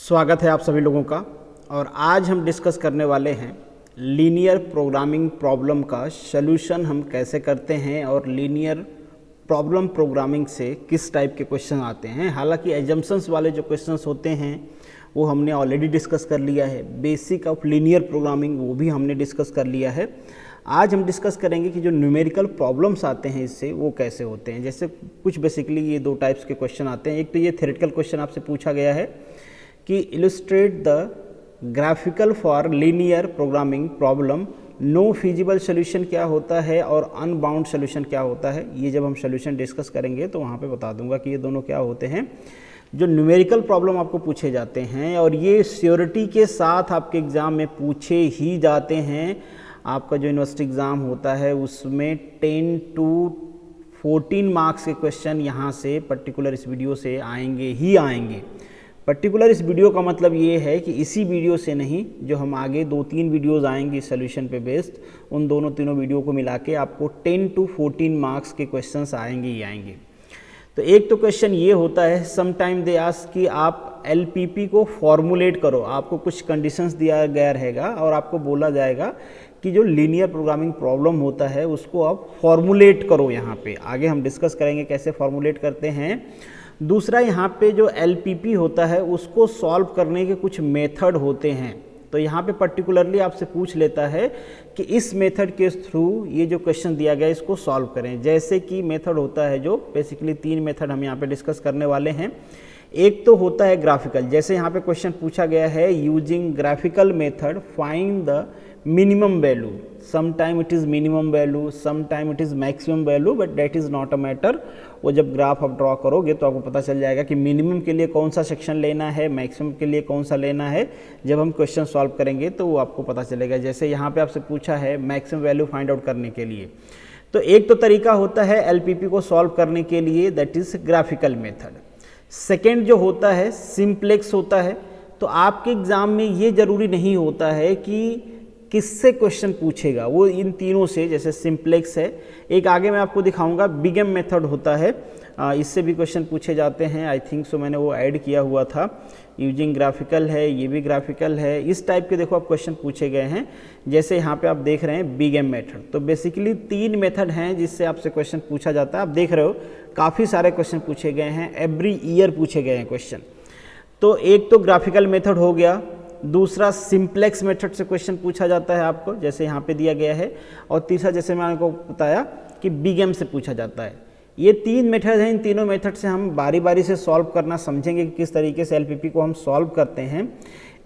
स्वागत है आप सभी लोगों का। और आज हम डिस्कस करने वाले हैं लीनियर प्रोग्रामिंग प्रॉब्लम का सॉल्यूशन हम कैसे करते हैं और लीनियर प्रॉब्लम प्रोग्रामिंग से किस टाइप के क्वेश्चन आते हैं। हालांकि एजम्पशंस वाले जो क्वेश्चंस होते हैं वो हमने ऑलरेडी डिस्कस कर लिया है, बेसिक ऑफ लीनियर प्रोग्रामिंग वो भी हमने डिस्कस कर लिया है। आज हम डिस्कस करेंगे कि जो न्यूमेरिकल प्रॉब्लम्स आते हैं इससे वो कैसे होते हैं। जैसे कुछ बेसिकली ये दो टाइप्स के क्वेश्चन आते हैं। एक तो ये थ्योरेटिकल क्वेश्चन आपसे पूछा गया है कि illustrate the graphical for linear programming problem, no feasible solution क्या होता है और अनबाउंड सोल्यूशन क्या होता है। ये जब हम सोल्यूशन डिस्कस करेंगे तो वहाँ पे बता दूंगा कि ये दोनों क्या होते हैं। जो न्यूमेरिकल प्रॉब्लम आपको पूछे जाते हैं और ये श्योरिटी के साथ आपके एग्ज़ाम में पूछे ही जाते हैं। आपका जो यूनिवर्सिटी एग्ज़ाम होता है उसमें 10 to 14 मार्क्स के क्वेश्चन यहाँ से पर्टिकुलर इस वीडियो से आएंगे ही आएंगे। पर्टिकुलर इस वीडियो का मतलब ये है कि इसी वीडियो से नहीं, जो हम आगे 2-3 वीडियोज़ आएंगे सोल्यूशन पे बेस्ड, उन तीनों वीडियो को मिला के आपको 10 to 14 मार्क्स के क्वेश्चंस आएंगे ही आएंगे। तो एक तो क्वेश्चन ये होता है, सम टाइम दे आस्क कि आप एलपीपी को फॉर्मुलेट करो। आपको कुछ कंडीशंस दिया गया रहेगा और आपको बोला जाएगा कि जो लीनियर प्रोग्रामिंग प्रॉब्लम होता है उसको आप फॉर्मुलेट करो। यहाँ पे आगे हम डिस्कस करेंगे कैसे फॉर्मुलेट करते हैं। दूसरा, यहाँ पे जो एलपीपी होता है उसको सॉल्व करने के कुछ मेथड होते हैं। तो यहाँ पे पर्टिकुलरली आपसे पूछ लेता है कि इस मेथड के थ्रू ये जो क्वेश्चन दिया गया है इसको सॉल्व करें। जैसे कि मेथड होता है जो बेसिकली 3 मेथड हम यहाँ पे डिस्कस करने वाले हैं। एक तो होता है ग्राफिकल, जैसे यहाँ पे क्वेश्चन पूछा गया है using graphical method find the minimum value. Some time it is minimum value, some time it is maximum value, but that is not a matter. वो जब ग्राफ आप ड्रॉ करोगे तो आपको पता चल जाएगा कि मिनिमम के लिए कौन सा सेक्शन लेना है, मैक्सिमम के लिए कौन सा लेना है। जब हम क्वेश्चन सॉल्व करेंगे तो वो आपको पता चलेगा। जैसे यहाँ पे आपसे पूछा है मैक्सिमम वैल्यू फाइंड आउट करने के लिए, तो एक तो तरीका होता है एलपीपी को सॉल्व करने के लिए, that is graphical method. Second जो होता है सिंप्लेक्स होता है। तो आपके एग्ज़ाम में ये ज़रूरी नहीं होता है कि किससे क्वेश्चन पूछेगा, वो इन तीनों से, जैसे सिंप्लेक्स है, एक आगे मैं आपको दिखाऊंगा बिगम मेथड होता है, इससे भी क्वेश्चन पूछे जाते हैं। आई थिंक सो मैंने वो ऐड किया हुआ था। यूजिंग ग्राफिकल है, ये भी ग्राफिकल है। इस टाइप के देखो आप क्वेश्चन पूछे गए हैं। जैसे यहाँ पे आप देख रहे हैं बिगम मेथड। तो बेसिकली 3 मेथड हैं जिससे आपसे क्वेश्चन पूछा जाता है। आप देख रहे हो काफ़ी सारे क्वेश्चन पूछे गए हैं, एवरी ईयर पूछे गए हैं क्वेश्चन। तो एक तो ग्राफिकल मेथड हो गया, दूसरा सिंप्लेक्स मेथड से क्वेश्चन पूछा जाता है आपको, जैसे यहाँ पे दिया गया है, और तीसरा जैसे मैंने आपको बताया कि बिगम से पूछा जाता है। ये 3 मेथड हैं। इन तीनों मेथड से हम बारी बारी से सॉल्व करना समझेंगे कि किस तरीके से एलपीपी को हम सॉल्व करते हैं।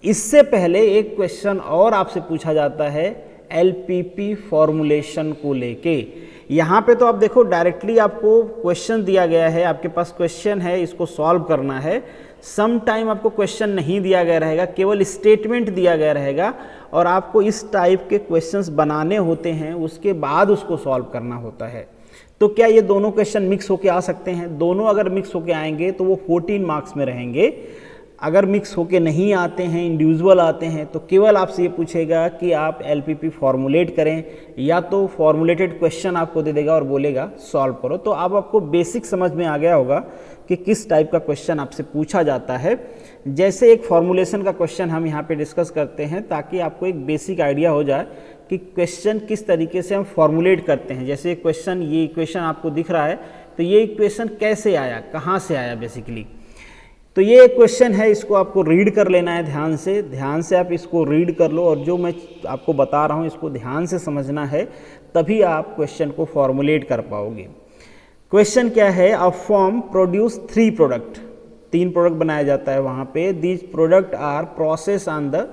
इससे पहले एक क्वेश्चन और आपसे पूछा जाता है एलपीपी फॉर्मुलेशन को लेके। यहाँ पे तो आप देखो डायरेक्टली आपको क्वेश्चन दिया गया है, आपके पास क्वेश्चन है, इसको सॉल्व करना है। सम टाइम आपको क्वेश्चन नहीं दिया गया रहेगा, केवल स्टेटमेंट दिया गया रहेगा और आपको इस टाइप के क्वेश्चंस बनाने होते हैं, उसके बाद उसको सॉल्व करना होता है। तो क्या ये दोनों क्वेश्चन मिक्स होके आ सकते हैं? दोनों अगर मिक्स होके आएंगे तो वो 14 मार्क्स में रहेंगे। अगर मिक्स होके नहीं आते हैं, इंडिविजुअल आते हैं, तो केवल आपसे ये पूछेगा कि आप एलपीपी फॉर्मुलेट करें, या तो फॉर्मुलेटेड क्वेश्चन आपको दे देगा और बोलेगा सॉल्व करो। तो अब आपको बेसिक समझ में आ गया होगा कि किस टाइप का क्वेश्चन आपसे पूछा जाता है। जैसे एक फॉर्मुलेशन का क्वेश्चन हम यहाँ पे डिस्कस करते हैं ताकि आपको एक बेसिक आइडिया हो जाए कि क्वेश्चन किस तरीके से हम फॉर्मुलेट करते हैं। जैसे क्वेश्चन, ये इक्वेशन आपको दिख रहा है, तो ये इक्वेशन कैसे आया, कहाँ से आया बेसिकली। तो ये एक क्वेश्चन है, इसको आपको रीड कर लेना है ध्यान से आप इसको रीड कर लो, और जो मैं आपको बता रहा हूँ इसको ध्यान से समझना है, तभी आप क्वेश्चन को फॉर्मुलेट कर पाओगे। क्वेश्चन क्या है, a firm produce 3 product, 3 product बनाया जाता है वहाँ पे। These product are process on the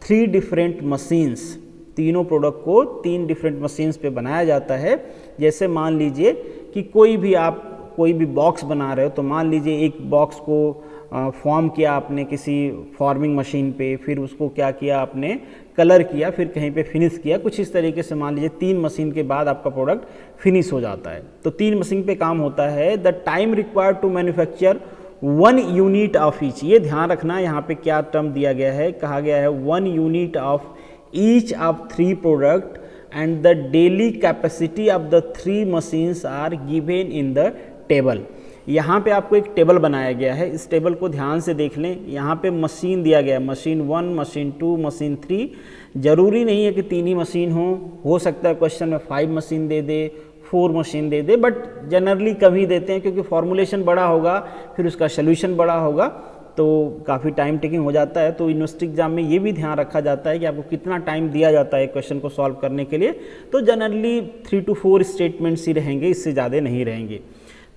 3 different machines. तीनों प्रोडक्ट को 3 डिफरेंट मशीन्स पे बनाया जाता है। जैसे मान लीजिए कि कोई भी बॉक्स बना रहे हो, तो मान लीजिए एक बॉक्स को फॉर्म किया आपने किसी फॉर्मिंग मशीन पे, फिर उसको क्या किया आपने, कलर किया, फिर कहीं पे फिनिश किया। कुछ इस तरीके से मान लीजिए 3 मशीन के बाद आपका प्रोडक्ट फिनिश हो जाता है। तो 3 मशीन पे काम होता है। The time required to manufacture 1 unit of each. ये ध्यान रखना यहाँ पे क्या टर्म दिया गया है, कहा गया है 1 unit of each of 3 product and the daily capacity of the 3 machines are given in the table. यहाँ पे आपको एक टेबल बनाया गया है, इस टेबल को ध्यान से देख लें। यहाँ पे मशीन दिया गया है, मशीन 1, मशीन 2, मशीन 3। ज़रूरी नहीं है कि 3 ही मशीन हो सकता है क्वेश्चन में 5 मशीन दे दे, 4 मशीन दे दे, बट जनरली कम ही देते हैं क्योंकि फॉर्मुलेशन बड़ा होगा, फिर उसका सोल्यूशन बड़ा होगा, तो काफ़ी टाइम टेकिंग हो जाता है। तो यूनिवर्सिटी एग्जाम में ये भी ध्यान रखा जाता है कि आपको कितना टाइम दिया जाता है क्वेश्चन को सॉल्व करने के लिए। तो जनरली 3 to 4 स्टेटमेंट्स ही रहेंगे, इससे ज़्यादा नहीं रहेंगे।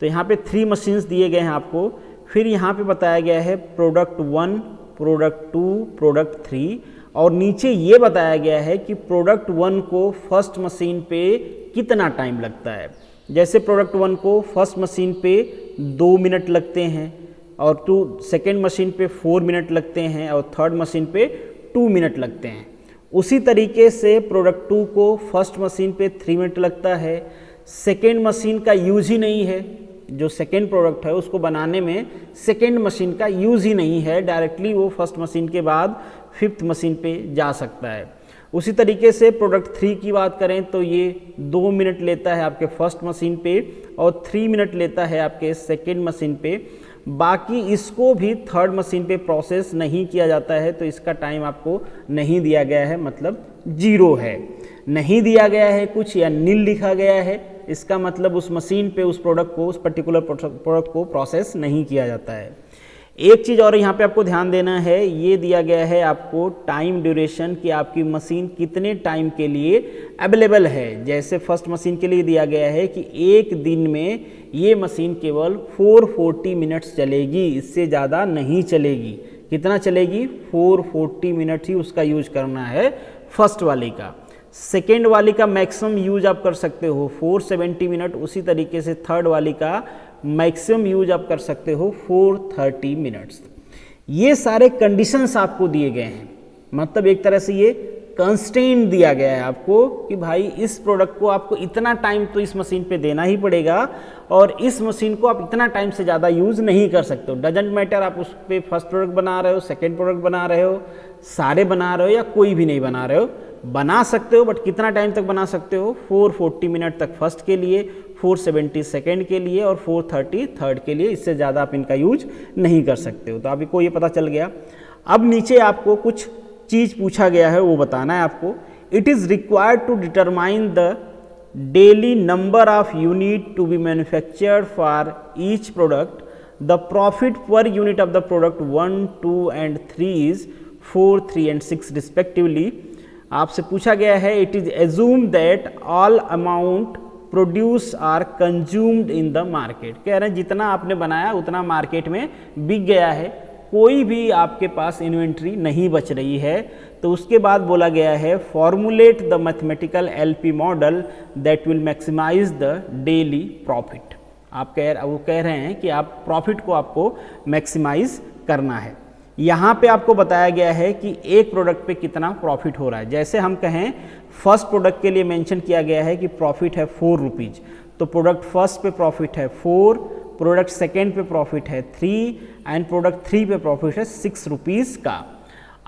तो यहाँ पे 3 मशीन्स दिए गए हैं आपको। फिर यहाँ पे बताया गया है प्रोडक्ट 1, प्रोडक्ट 2, प्रोडक्ट 3, और नीचे ये बताया गया है कि प्रोडक्ट 1 को फर्स्ट मशीन पे कितना टाइम लगता है। जैसे प्रोडक्ट 1 को फर्स्ट मशीन पे 2 मिनट लगते हैं, और सेकेंड मशीन पे 4 मिनट लगते हैं, और थर्ड मशीन पे 2 मिनट लगते हैं। उसी तरीके से प्रोडक्ट 2 को फर्स्ट मशीन पे 3 मिनट लगता है। सेकेंड मशीन का यूज ही नहीं है, जो सेकेंड प्रोडक्ट है उसको बनाने में सेकेंड मशीन का यूज ही नहीं है, डायरेक्टली वो फर्स्ट मशीन के बाद 5th मशीन पे जा सकता है। उसी तरीके से प्रोडक्ट 3 की बात करें तो ये 2 मिनट लेता है आपके फर्स्ट मशीन पे, और 3 मिनट लेता है आपके सेकेंड मशीन पे। बाकी इसको भी थर्ड मशीन पे प्रोसेस नहीं किया जाता है, तो इसका टाइम आपको नहीं दिया गया है, मतलब 0 है। नहीं दिया गया है कुछ या नील लिखा गया है, इसका मतलब उस मशीन पे उस प्रोडक्ट को, उस पर्टिकुलर प्रोडक्ट को प्रोसेस नहीं किया जाता है। एक चीज़ और यहाँ पे आपको ध्यान देना है, ये दिया गया है आपको टाइम ड्यूरेशन कि आपकी मशीन कितने टाइम के लिए अवेलेबल है। जैसे फर्स्ट मशीन के लिए दिया गया है कि एक दिन में ये मशीन केवल 440 मिनट्स चलेगी, इससे ज़्यादा नहीं चलेगी। कितना चलेगी? 440 मिनट ही उसका यूज करना है फर्स्ट वाली का। सेकेंड वाली का मैक्सिमम यूज आप कर सकते हो 470 मिनट, उसी तरीके से थर्ड वाली का मैक्सिमम यूज आप कर सकते हो 430 मिनट्स। ये सारे कंडीशंस आपको दिए गए हैं, मतलब एक तरह से ये कंस्ट्रेंट दिया गया है आपको कि भाई इस प्रोडक्ट को आपको इतना टाइम तो इस मशीन पे देना ही पड़ेगा, और इस मशीन को आप इतना टाइम से ज़्यादा यूज़ नहीं कर सकते हो। डजेंट मैटर आप उस पर फर्स्ट प्रोडक्ट बना रहे हो, सेकेंड प्रोडक्ट बना रहे हो, सारे बना रहे हो या कोई भी नहीं बना रहे हो, बना सकते हो, बट कितना टाइम तक बना सकते हो? 440 मिनट तक फर्स्ट के लिए, 470 सेकेंड के लिए, और 430 थर्ड के लिए। इससे ज़्यादा आप इनका यूज नहीं कर सकते हो। तो आपको ये पता चल गया। अब नीचे आपको कुछ चीज़ पूछा गया है, वो बताना है आपको। It is required to determine the daily number of unit to be manufactured for each product. The profit per unit of the product 1, 2 and 3 is 4, 3 and 6 respectively. आपसे पूछा गया है, it is assume that all amount produce are consumed in the market. कह रहे हैं जितना आपने बनाया उतना मार्केट में बिक गया है, कोई भी आपके पास इन्वेंट्री नहीं बच रही है। तो उसके बाद बोला गया है, formulate the mathematical LP model that will maximize the daily profit. वो कह रहे हैं कि आप प्रॉफिट को आपको मैक्सिमाइज करना है। यहाँ पे आपको बताया गया है कि एक प्रोडक्ट पे कितना प्रॉफिट हो रहा है। जैसे हम कहें फर्स्ट प्रोडक्ट के लिए मेंशन किया गया है कि प्रॉफिट है 4 रुपीज़, तो प्रोडक्ट फर्स्ट पे प्रॉफिट है 4, प्रोडक्ट सेकेंड पे प्रॉफिट है 3 एंड प्रोडक्ट 3 पे प्रॉफिट है 6 रुपीज़ का।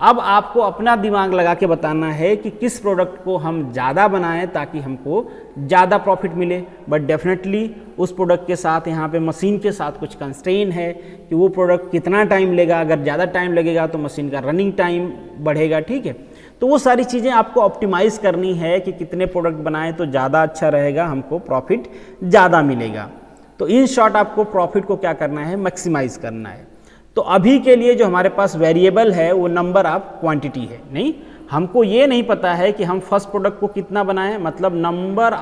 अब आपको अपना दिमाग लगा के बताना है कि किस प्रोडक्ट को हम ज़्यादा बनाएं ताकि हमको ज़्यादा प्रॉफिट मिले। बट डेफिनेटली उस प्रोडक्ट के साथ, यहाँ पे मशीन के साथ कुछ कंस्ट्रेन है कि वो प्रोडक्ट कितना टाइम लेगा। अगर ज़्यादा टाइम लगेगा तो मशीन का रनिंग टाइम बढ़ेगा, ठीक है। तो वो सारी चीज़ें आपको ऑप्टिमाइज़ करनी है कि कितने प्रोडक्ट बनाएं तो ज़्यादा अच्छा रहेगा, हमको प्रॉफिट ज़्यादा मिलेगा। तो इन शॉर्ट आपको प्रॉफिट को क्या करना है? मैक्सिमाइज करना है। तो अभी के लिए जो हमारे पास वेरिएबल है वो नंबर ऑफ क्वांटिटी है। नहीं, हमको ये नहीं पता है कि हम फर्स्ट प्रोडक्ट को कितना बनाएं, मतलब नंबर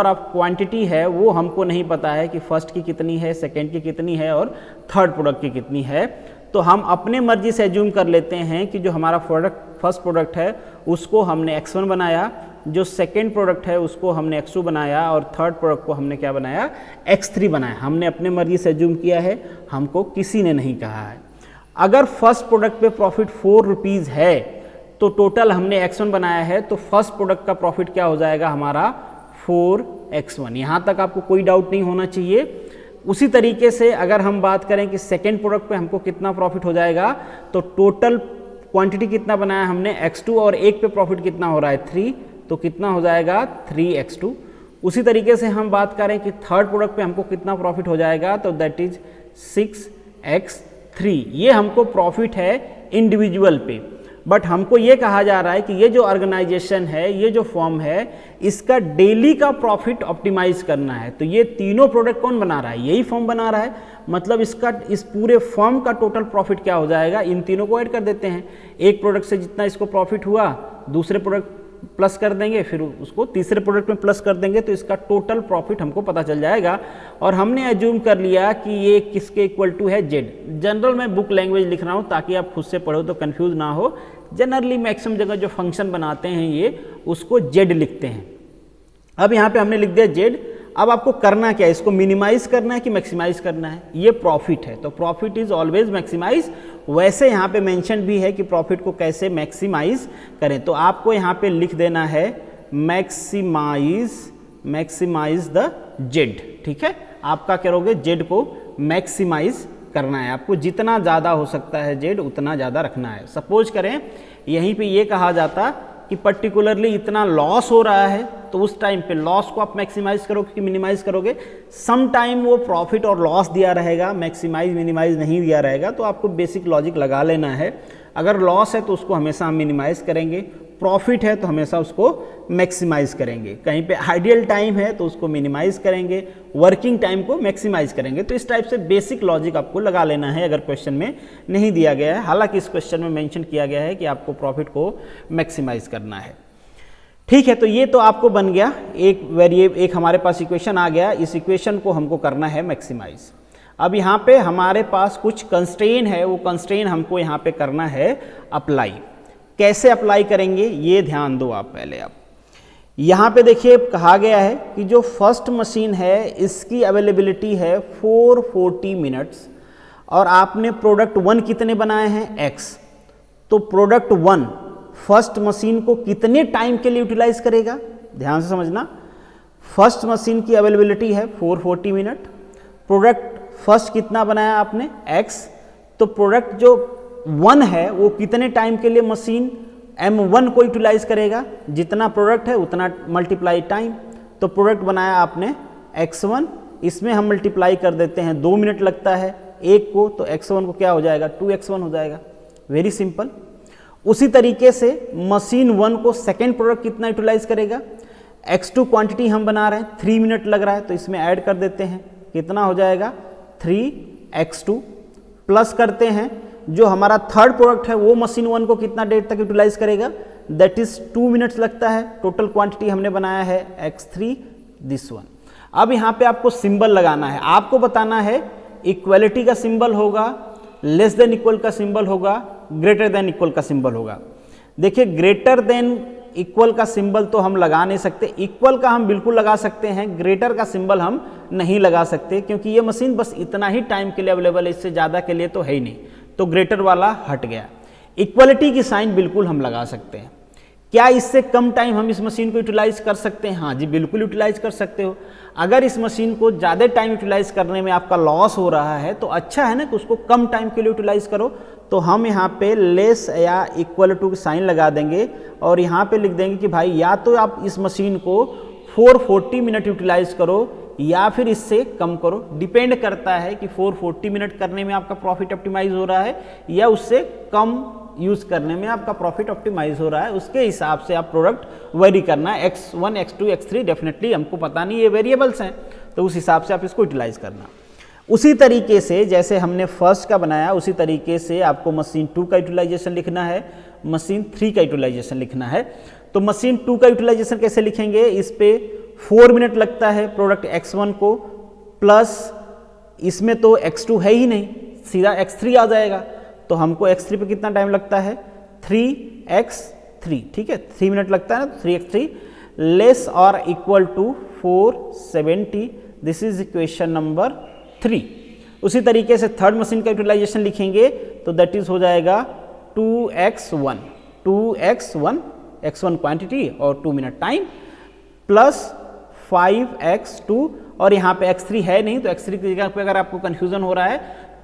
ऑफ क्वांटिटी है वो हमको नहीं पता है कि फर्स्ट की कितनी है, सेकेंड की कितनी है और थर्ड प्रोडक्ट की कितनी है। तो हम अपने मर्जी से एज्यूम कर लेते हैं कि जो हमारा फर्स्ट प्रोडक्ट है उसको हमने x1 बनाया, जो सेकेंड प्रोडक्ट है उसको हमने x2 बनाया, और थर्ड प्रोडक्ट को हमने क्या बनाया? x3 बनाया। हमने अपने मर्जी से एज्यूम किया है, हमको किसी ने नहीं कहा है। अगर फर्स्ट प्रोडक्ट पे प्रॉफिट 4 रुपीज़ है तो टोटल हमने x1 बनाया है, तो फर्स्ट प्रोडक्ट का प्रॉफिट क्या हो जाएगा हमारा? 4x1। यहाँ तक आपको कोई डाउट नहीं होना चाहिए। उसी तरीके से अगर हम बात करें कि सेकेंड प्रोडक्ट पे हमको कितना प्रॉफिट हो जाएगा, तो टोटल क्वांटिटी कितना बनाया हमने? x2, और एक पे प्रॉफिट कितना हो रहा है? 3, तो कितना हो जाएगा? 3x2। उसी तरीके से हम बात करें कि थर्ड प्रोडक्ट पे हमको कितना प्रॉफिट हो जाएगा, तो दैट इज 6x3। ये हमको प्रॉफिट है इंडिविजुअल पे, बट हमको ये कहा जा रहा है कि ये जो ऑर्गेनाइजेशन है, ये जो फॉर्म है, इसका डेली का प्रॉफिट ऑप्टिमाइज करना है। तो ये तीनों प्रोडक्ट कौन बना रहा है? यही फॉर्म बना रहा है। मतलब इसका, इस पूरे फॉर्म का टोटल प्रॉफिट क्या हो जाएगा, इन तीनों को ऐड कर देते हैं। एक प्रोडक्ट से जितना इसको प्रॉफिट हुआ, दूसरे प्रोडक्ट प्लस कर देंगे, फिर उसको तीसरे प्रोडक्ट में प्लस कर देंगे, तो इसका टोटल प्रॉफिट हमको पता चल जाएगा। और हमने एज्यूम कर लिया कि ये किसके इक्वल टू है, जेड। जनरल मैं बुक लैंग्वेज लिख रहा हूँ ताकि आप खुद से पढ़ो तो कंफ्यूज ना हो। जनरली मैक्सिमम जगह जो फंक्शन बनाते हैं ये, उसको जेड लिखते हैं। अब यहाँ पे हमने लिख दिया जेड। अब आपको करना क्या है, इसको मिनिमाइज करना है कि मैक्सिमाइज करना है? ये प्रॉफिट है, तो प्रॉफिट इज ऑलवेज मैक्सिमाइज। वैसे यहाँ पे मेंशन भी है कि प्रॉफिट को कैसे मैक्सिमाइज करें, तो आपको यहाँ पे लिख देना है मैक्सिमाइज द जेड। ठीक है, आपका करोगे जेड को मैक्सिमाइज करना है, आपको जितना ज़्यादा हो सकता है जेड उतना ज़्यादा रखना है। सपोज करें यहीं पे ये कहा जाता कि पर्टिकुलरली इतना लॉस हो रहा है, तो उस टाइम पे लॉस को आप मैक्सिमाइज करोगे कि मिनिमाइज करोगे? सम टाइम वो प्रॉफिट और लॉस दिया रहेगा, मैक्सिमाइज मिनिमाइज नहीं दिया रहेगा, तो आपको बेसिक लॉजिक लगा लेना है। अगर लॉस है तो उसको हमेशा हम मिनिमाइज करेंगे, प्रॉफिट है तो हमेशा उसको मैक्सिमाइज करेंगे। कहीं पे आइडियल टाइम है तो उसको मिनिमाइज करेंगे, वर्किंग टाइम को मैक्सिमाइज करेंगे। तो इस टाइप से बेसिक लॉजिक आपको लगा लेना है, अगर क्वेश्चन में नहीं दिया गया है। हालांकि इस क्वेश्चन में मेंशन किया गया है कि आपको प्रॉफिट को मैक्सिमाइज करना है। ठीक है, तो ये तो आपको बन गया एक हमारे पास इक्वेशन आ गया। इस इक्वेशन को हमको करना है मैक्सिमाइज। अब यहाँ पे हमारे पास कुछ कंस्ट्रेन है, वो कंस्ट्रेन हमको यहाँ पे करना है अप्लाई। कैसे अप्लाई करेंगे ये ध्यान दो आप पहले। अब यहाँ पे देखिए कहा गया है कि जो फर्स्ट मशीन है इसकी अवेलेबिलिटी है 440 मिनट्स, और आपने प्रोडक्ट 1 कितने बनाए हैं, x। तो प्रोडक्ट 1 फर्स्ट मशीन को कितने टाइम के लिए यूटिलाइज करेगा, ध्यान से समझना। फर्स्ट मशीन की अवेलेबिलिटी है 440 मिनट, प्रोडक्ट फर्स्ट कितना बनाया आपने, x। तो प्रोडक्ट जो 1 है वो कितने टाइम के लिए मशीन M1 को यूटिलाइज करेगा, जितना प्रोडक्ट है उतना मल्टीप्लाई टाइम। तो प्रोडक्ट बनाया आपने x1, इसमें हम मल्टीप्लाई कर देते हैं, 2 मिनट लगता है एक को, तो x1 को क्या हो जाएगा, 2x1 हो जाएगा। Very simple. उसी तरीके से मशीन 1 को सेकेंड प्रोडक्ट कितना यूटिलाइज करेगा, x2 क्वांटिटी हम बना रहे हैं, 3 मिनट लग रहा है, तो इसमें ऐड कर देते हैं, कितना हो जाएगा 3x2, प्लस करते हैं जो हमारा थर्ड प्रोडक्ट है वो मशीन 1 को कितना देर तक यूटिलाइज करेगा, दैट इज 2 मिनट्स लगता है। टोटल क्वांटिटी हमने बनाया है x3 दिस वन। अब यहाँ पे आपको सिंबल लगाना है, आपको बताना है इक्वलिटी का सिंबल होगा, लेस देन इक्वल का सिंबल होगा, ग्रेटर देन इक्वल का सिंबल होगा। देखिए ग्रेटर देन इक्वल का सिंबल तो हम लगा नहीं सकते, इक्वल का हम बिल्कुल लगा सकते हैं, ग्रेटर का सिंबल हम नहीं लगा सकते, क्योंकि ये मशीन बस इतना ही टाइम के लिए अवेलेबल है, इससे ज़्यादा के लिए तो है ही नहीं, तो ग्रेटर वाला हट गया। इक्वलिटी की साइन बिल्कुल हम लगा सकते हैं। क्या इससे कम टाइम हम इस मशीन को यूटिलाइज कर सकते हैं? हाँ जी, बिल्कुल यूटिलाइज कर सकते हो। अगर इस मशीन को ज़्यादा टाइम यूटिलाइज करने में आपका लॉस हो रहा है तो अच्छा है ना कि उसको कम टाइम के लिए यूटिलाइज करो। तो हम यहाँ पे लेस या इक्वल टू की साइन लगा देंगे और यहाँ पे लिख देंगे कि भाई या तो आप इस मशीन को 440 मिनट यूटिलाइज करो या फिर इससे कम करो। डिपेंड करता है कि 440 मिनट करने में आपका प्रॉफिट ऑप्टिमाइज हो रहा है या उससे कम यूज करने में आपका प्रॉफिट ऑप्टिमाइज हो रहा है, उसके हिसाब से आप प्रोडक्ट वेरी करना है। x1 x2 x3 डेफिनेटली हमको पता नहीं, ये वेरिएबल्स हैं, तो उस हिसाब से आप इसको यूटिलाइज करना। उसी तरीके से जैसे हमने फर्स्ट का बनाया उसी तरीके से आपको मशीन 2 का यूटिलाइजेशन लिखना है, मशीन 3 का यूटिलाइजेशन लिखना है। तो मशीन 2 का यूटिलाइजेशन कैसे लिखेंगे, इस पे 4 मिनट लगता है प्रोडक्ट x1 को, प्लस इसमें तो x2 है ही नहीं, सीधा x3 आ जाएगा, तो हमको x3 पे कितना टाइम लगता है 3x3, ठीक है 3 मिनट लगता है ना, 3x3 लेस और equal to 470। This is equation number 3। उसी तरीके से थर्ड मशीन का यूटिलाइजेशन लिखेंगे तो दैट इज हो जाएगा 2x1, x1 क्वांटिटी और 2 मिनट टाइम, प्लस 5x2, और यहाँ पे x3 है नहीं तो x3 की जगह पे अगर आपको कंफ्यूजन हो रहा है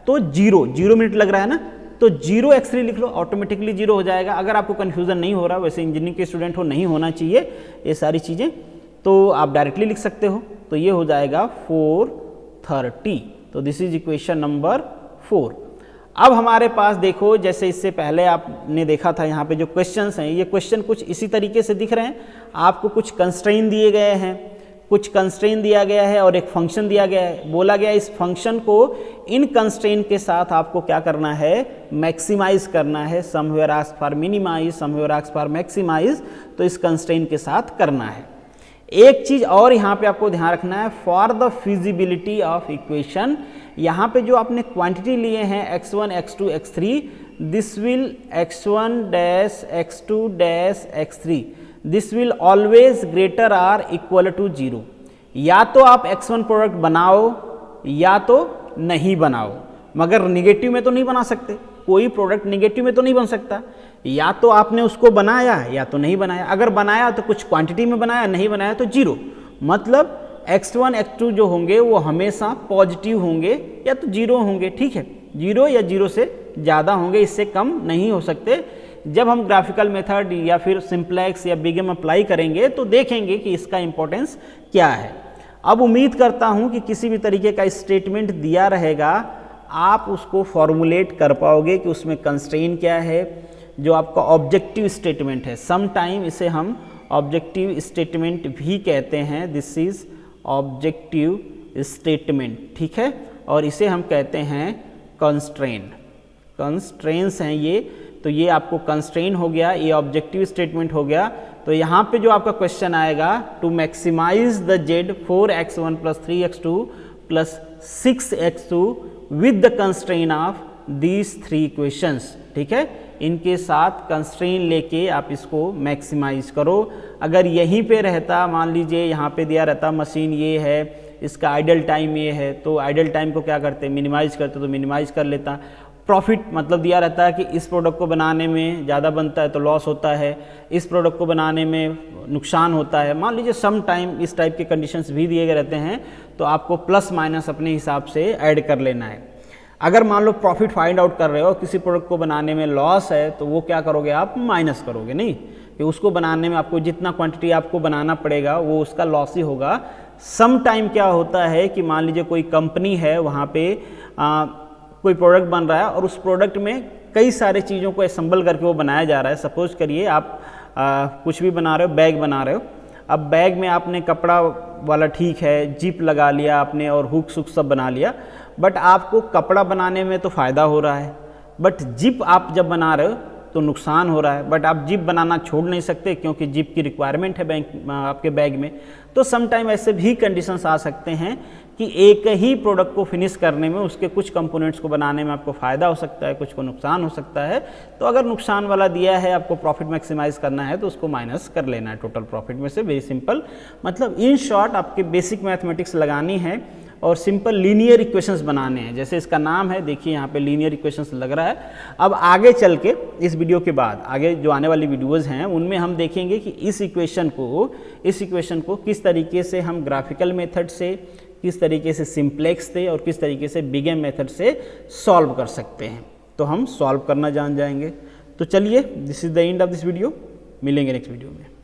तो 0 मिनट लग रहा है ना, तो 0x3 लिख लो, ऑटोमेटिकली 0 हो जाएगा। अगर आपको कंफ्यूजन नहीं हो रहा, वैसे इंजीनियरिंग के स्टूडेंट हो नहीं होना चाहिए ये सारी चीज़ें, तो आप डायरेक्टली लिख सकते हो, तो ये हो जाएगा 430। तो दिस इज इक्वेशन नंबर 4। अब हमारे पास देखो, जैसे इससे पहले आपने देखा था यहाँ पे जो क्वेश्चंस हैं, ये क्वेश्चन कुछ इसी तरीके से दिख रहे हैं। आपको कुछ कंस्ट्रेन दिए गए हैं, कुछ कंस्ट्रेन दिया गया है और एक फंक्शन दिया गया है। बोला गया इस फंक्शन को इन कंस्ट्रेन के साथ आपको क्या करना है, मैक्सिमाइज करना है। Somewhere ask for minimize, somewhere ask for maximize, तो इस कंस्ट्रेन के साथ करना है। एक चीज और यहाँ पे आपको ध्यान रखना है, for the feasibility of equation, यहाँ पे जो आपने क्वांटिटी लिए हैं x1 x2 x3, this will x1 dash x2 dash x3 this will always greater or equal to 0। या तो आप x1 प्रोडक्ट बनाओ या तो नहीं बनाओ, मगर निगेटिव में तो नहीं बना सकते। कोई प्रोडक्ट निगेटिव में तो नहीं बन सकता। या तो आपने उसको बनाया या तो नहीं बनाया। अगर बनाया तो कुछ क्वांटिटी में बनाया, नहीं बनाया तो 0। मतलब x1 x2 जो होंगे वो हमेशा पॉजिटिव होंगे या तो 0 होंगे, ठीक है। 0 या 0 से ज़्यादा होंगे, इससे कम नहीं हो सकते। जब हम ग्राफिकल मेथड या फिर सिंप्लेक्स या बिगम अप्लाई करेंगे तो देखेंगे कि इसका इंपॉर्टेंस क्या है। अब उम्मीद करता हूं कि किसी भी तरीके का स्टेटमेंट दिया रहेगा, आप उसको फॉर्मुलेट कर पाओगे कि उसमें कंस्ट्रेन क्या है, जो आपका ऑब्जेक्टिव स्टेटमेंट है। सम टाइम इसे हम ऑब्जेक्टिव स्टेटमेंट भी कहते हैं। दिस इज ऑब्जेक्टिव स्टेटमेंट, ठीक है। और इसे हम कहते हैं कंस्ट्रेन। कंस्ट्रेंस हैं ये, तो ये आपको कंस्ट्रेन हो गया, ये ऑब्जेक्टिव स्टेटमेंट हो गया। तो यहाँ पे जो आपका क्वेश्चन आएगा, to maximize the Z 4x1 plus 3x2 plus 6x2 with the constraint of these 3 equations, ठीक है। इनके साथ कंस्ट्रेन लेके आप इसको मैक्सिमाइज करो। अगर यहीं पे रहता, मान लीजिए यहाँ पे दिया रहता मशीन ये है, इसका आइडल टाइम ये है, तो आइडल टाइम को क्या करते, मिनिमाइज करते, तो मिनिमाइज कर लेता। प्रॉफिट मतलब दिया रहता है कि इस प्रोडक्ट को बनाने में ज़्यादा बनता है तो लॉस होता है, इस प्रोडक्ट को बनाने में नुकसान होता है, मान लीजिए सम टाइम इस टाइप के कंडीशंस भी दिए गए रहते हैं, तो आपको प्लस माइनस अपने हिसाब से ऐड कर लेना है। अगर मान लो प्रॉफिट फाइंड आउट कर रहे हो, किसी प्रोडक्ट को बनाने में लॉस है, तो वो क्या करोगे, आप माइनस करोगे, नहीं कि उसको बनाने में आपको जितना क्वांटिटी आपको बनाना पड़ेगा वो उसका लॉस ही होगा। सम टाइम क्या होता है कि मान लीजिए कोई कंपनी है, वहाँ पे कोई प्रोडक्ट बन रहा है और उस प्रोडक्ट में कई सारे चीज़ों को असेंबल करके वो बनाया जा रहा है। सपोज करिए आप कुछ भी बना रहे हो, बैग बना रहे हो। अब बैग में आपने कपड़ा वाला ठीक है, जिप लगा लिया आपने और हुक सुक सब बना लिया, बट आपको कपड़ा बनाने में तो फ़ायदा हो रहा है, बट जिप आप जब बना रहे हो तो नुकसान हो रहा है। बट आप जिप बनाना छोड़ नहीं सकते क्योंकि जिप की रिक्वायरमेंट है आपके बैग में। तो सम टाइम ऐसे भी कंडीशंस आ सकते हैं कि एक ही प्रोडक्ट को फिनिश करने में, उसके कुछ कंपोनेंट्स को बनाने में आपको फ़ायदा हो सकता है, कुछ को नुकसान हो सकता है। तो अगर नुकसान वाला दिया है, आपको प्रॉफिट मैक्सिमाइज करना है, तो उसको माइनस कर लेना है टोटल प्रॉफिट में से। वेरी सिंपल, मतलब इन शॉर्ट आपके बेसिक मैथमेटिक्स लगानी है और सिंपल लीनियर इक्वेशंस बनाने हैं। जैसे इसका नाम है, देखिए यहाँ पे लीनियर इक्वेशंस लग रहा है। अब आगे चल के इस वीडियो के बाद आगे जो आने वाली वीडियोस हैं उनमें हम देखेंगे कि इस इक्वेशन को किस तरीके से हम ग्राफिकल मेथड से, किस तरीके से सिंप्लेक्स से और किस तरीके से बिगम मेथड से सॉल्व कर सकते हैं। तो हम सॉल्व करना जान जाएंगे। तो चलिए, this is the end of this video. मिलेंगे नेक्स्ट वीडियो में।